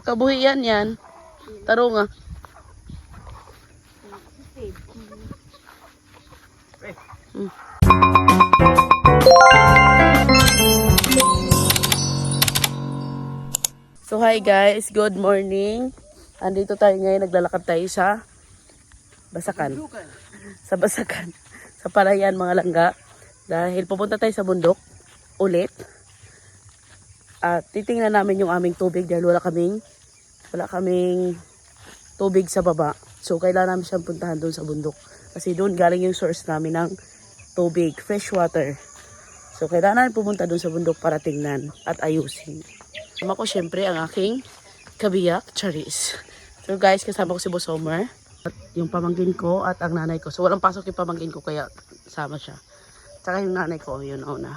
Kabuhi yan. Taro nga. So hi guys, good morning. Andito tayo ngayon, naglalakad tayo sa Basakan. Sa Basakan. Sa Palayan mga langga. Dahil pupunta tayo sa bundok ulit. At titingnan namin yung aming tubig dahil wala kaming tubig sa baba. So kailangan namin siyang puntahan doon sa bundok. Kasi doon galing yung source namin ng tubig, fresh water. So kailangan namin pumunta doon sa bundok para tingnan at ayusin. Kasama ko syempre ang aking kabiyak, Charis. So guys, kasama ko si Boss Homer. At yung pamangkin ko at ang nanay ko. So walang pasok yung pamangkin ko kaya sama siya. Tsaka yung nanay ko, yun una.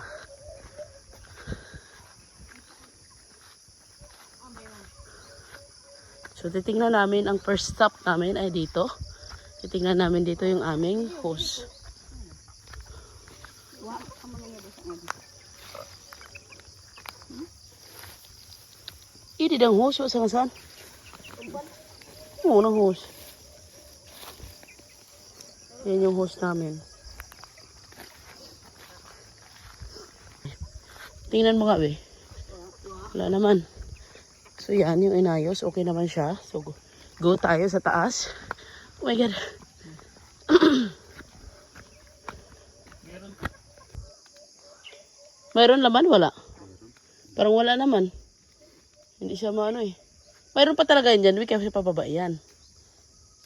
So titingnan namin, ang first stop namin ay dito. Titingnan namin dito yung aming hose. Ini dang hose sa saan? Oo, ng hose. Yan yung hose namin. Tingnan mo nga, be. Wala naman. So yan yung inayos. Okay naman siya. So go tayo sa taas. Oh my God. Mayroon laman? Wala. Parang wala naman. Hindi siya maano eh. Mayroon pa talaga yan dyan. Hindi kasi pababa yan.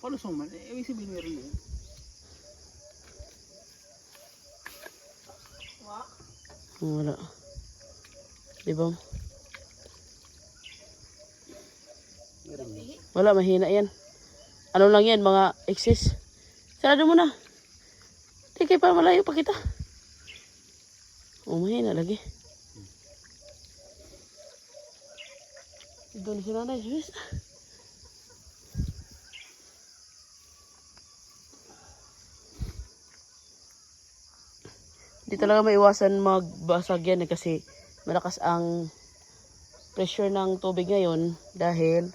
Palusong man. Ibig sabihin meron yun. Wala. Diba? Wala, mahina yan. Ano lang yan, mga excess. Sarado mo na. Tingkay pa, malayo pa kita. Oh, mahina lagi. Doon si nanay, sis. Hindi talaga maiwasan magbasag yan kasi malakas ang pressure ng tubig ngayon dahil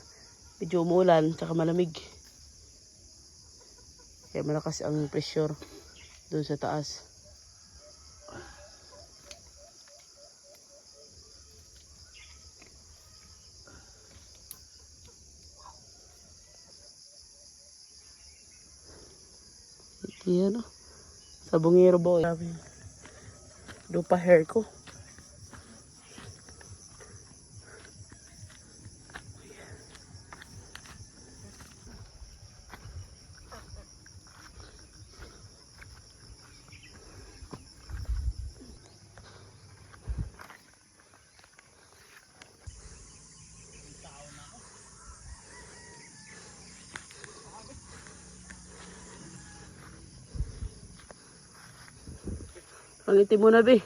medyo umuulan tsaka malamig. Kaya malakas ang pressure doon sa taas. Yan o. Sa bungero boy. Lupa hair ko. Pangitim mo na, be.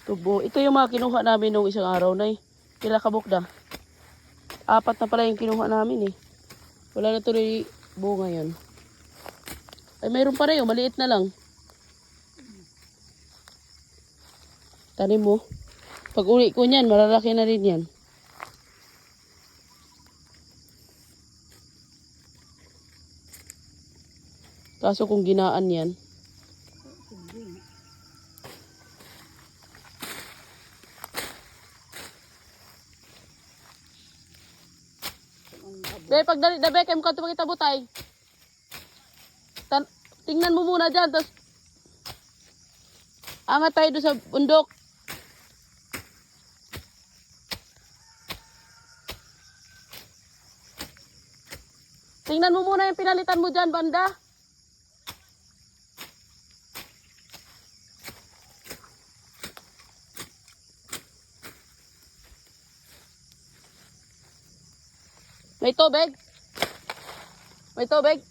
Tubo. Ito yung mga kinuha namin nung isang araw na eh. Pila kabukda. 4 na pala yung kinuha namin eh. Wala na tuloy bunga yun. Ay mayroon pa rin yun. Maliit na lang. Tanim mo. Pag uli ko niyan, malalaki na rin yan. Kaso kung ginaan yan. Be, pagdali na be, kaya mukha ito pakita butay. Tingnan mo muna dyan, tapos angat tayo doon sa bundok. Tingnan mo muna yung pinalitan mo dyan, banda. May tubig? May tubig?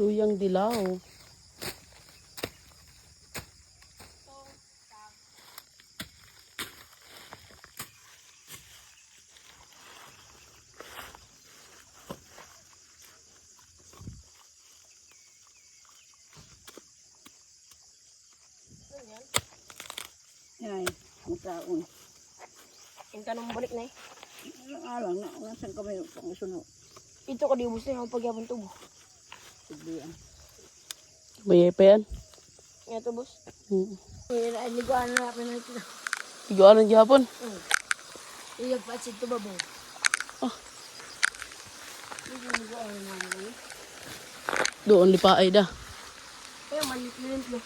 Luyang dilaw. Yan, ang taon. Yung tanong balik na eh. Alang na, nasan kami pang suno. Ito ko di ubus na yung pagyabang tubo. Sigdiyan. Bayay pa yan. Nga to, boss. Hmm. Ay, liguan na natin na ito. Iguan ng gihapon. Iya, patsit to babaw. Ah. Liguan na natin. Doon lipaay da. Kaya maliit na rin ito.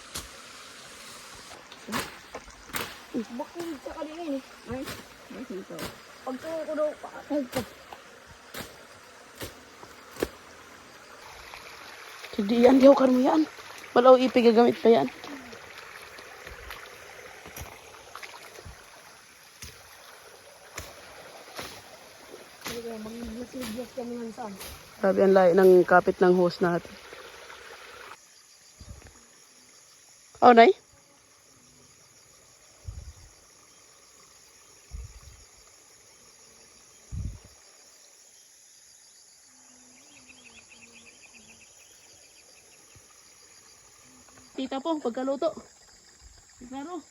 Bakit sa kanina yun eh. Ay, ito. Pagtungo ko daw, paatag ko. Hindi yan, dihaw mo yan. Malaw ipig gagamit pa yan. Kaya mag-liglas kami ng saan. Sabi ang layo ng kapit ng hose natin. Oh, nay? Tita po, pagkaluto. Klaro.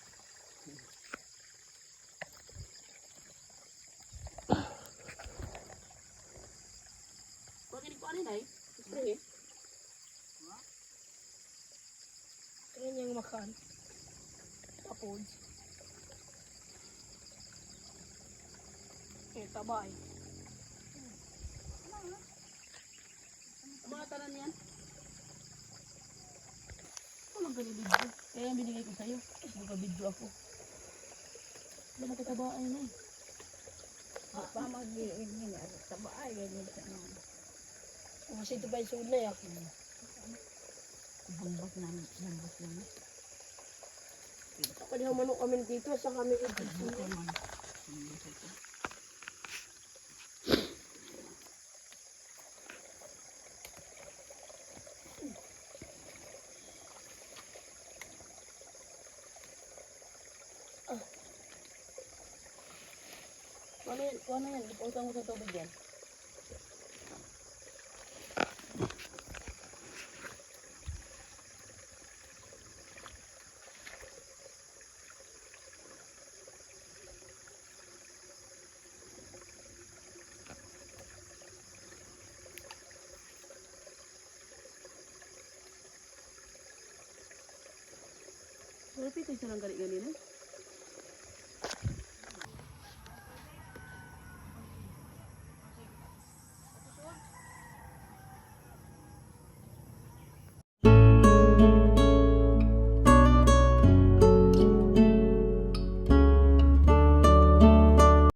Bakit ko alin ay? Spray. Kaya niyang makan. Tapos. Tabay. Mga tanan yan. Walang ganyan video. Kaya yung binigay ko sa'yo. Magka-video ako. Wala nakatabaan na eh. Pa mag-iig niya. Tabay. Ganyan sa ano. Kasi ito pa yung sulay ako. Hambas namin. Hambas namin. Kaya manok kami dito. Sa kami ito. Ano yan? Ipautang ko sa tubig yan. Pero pito siya ng galing ganina.